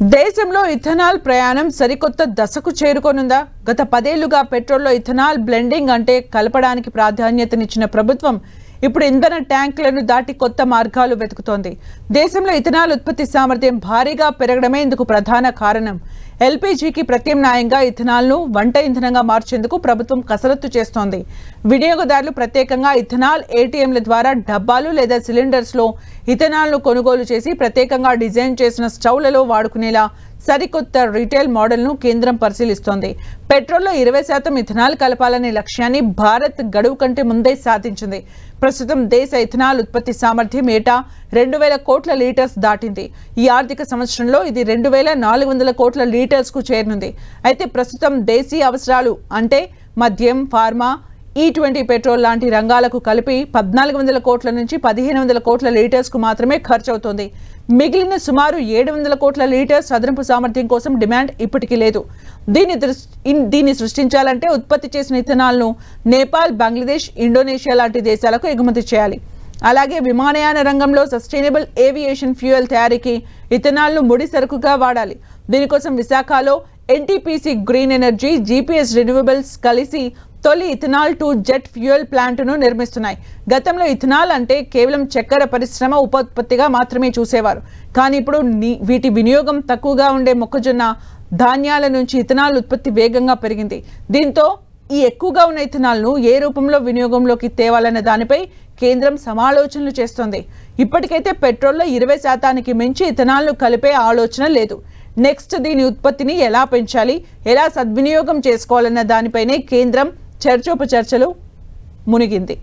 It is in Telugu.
దేశంలో ఇథనాల్ ప్రయాణం సరికొత్త దశకు చేరుకోనుందా? గత 10 ఏళ్లుగా పెట్రోల్లో ఇథనాల్ బ్లెండింగ్ అంటే కలపడానికి ప్రాధాన్యతనిచ్చిన ప్రభుత్వం ఇప్పుడు ఇంధన ట్యాంకులను దాటి కొత్త మార్గాలు వెతుకుతోంది. దేశంలో ఇథనాల్ ఉత్పత్తి సామర్థ్యం భారీగా పెరగడమే ఇందుకు ప్రధాన కారణం. ఎల్పీజీకి ప్రత్యామ్నాయంగా ఇథనాల్ను వంట ఇంధనంగా మార్చేందుకు ప్రభుత్వం కసరత్తు చేస్తోంది. వినియోగదారులు ప్రత్యేకంగా ఇథనాల్ ఏటీఎంల ద్వారా డబ్బాలు లేదా సిలిండర్స్లో ఇథనాల్ను కొనుగోలు చేసి ప్రత్యేకంగా డిజైన్ చేసిన స్టవ్లలో వాడుకునేలా సరికొత్త రీటైల్ మోడల్ను కేంద్రం పరిశీలిస్తోంది. పెట్రోల్లో 20% ఇథనాల్ కలపాలనే లక్ష్యాన్ని భారత్ గడువు కంటే ముందే సాధించింది. ప్రస్తుతం దేశ ఇథనాల్ ఉత్పత్తి సామర్థ్యం ఏటా 2000 కోట్ల లీటర్స్ దాటింది. ఈ ఆర్థిక సంవత్సరంలో ఇది 2400 కోట్ల లీటర్స్కు చేరనుంది. అయితే ప్రస్తుతం దేశీయ అవసరాలు అంటే మద్యం, ఫార్మా, E20 పెట్రోల్ లాంటి రంగాలకు కలిపి 1400 కోట్ల నుంచి 1500 కోట్ల లీటర్స్కు మాత్రమే ఖర్చు అవుతోంది. మిగిలిన సుమారు 700 కోట్ల లీటర్స్ అదనపు సామర్థ్యం కోసం డిమాండ్ ఇప్పటికీ లేదు. దీన్ని సృష్టించాలంటే ఉత్పత్తి చేసిన ఇథనాల్ను నేపాల్, బంగ్లాదేశ్, ఇండోనేషియా లాంటి దేశాలకు ఎగుమతి చేయాలి. అలాగే విమానయాన రంగంలో సస్టైనబుల్ ఏవియేషన్ ఫ్యూయల్ తయారీకి ఇథనాల్ను ముడి సరుకుగా వాడాలి. దీనికోసం విశాఖలో NTPC green energy, GPS renewables కలిసి తొలి ఇథనాల్ టు జెట్ ఫ్యూయల్ ప్లాంట్ను నిర్మిస్తున్నాయి. గతంలో ఇథనాల్ అంటే కేవలం చక్కెర పరిశ్రమ ఉపోత్పత్తిగా మాత్రమే చూసేవారు. కానీ ఇప్పుడు వీటి వినియోగం తక్కువగా ఉండే మొక్కజొన్న, ధాన్యాల నుంచి ఇథనాల్ ఉత్పత్తి వేగంగా పెరిగింది. దీంతో ఈ ఎక్కువగా ఉన్న ఇథనాల్ను ఏ రూపంలో వినియోగంలోకి తేవాలన్న దానిపై కేంద్రం సమాలోచనలు చేస్తోంది. ఇప్పటికైతే పెట్రోల్లో 20% మించి ఇథనాల్ను కలిపే ఆలోచన లేదు. నెక్స్ట్ దీని ఉత్పత్తిని ఎలా పెంచాలి, ఎలా సద్వినియోగం చేసుకోవాలన్న దానిపైనే కేంద్రం చర్చోపచర్చలు మునిగింది.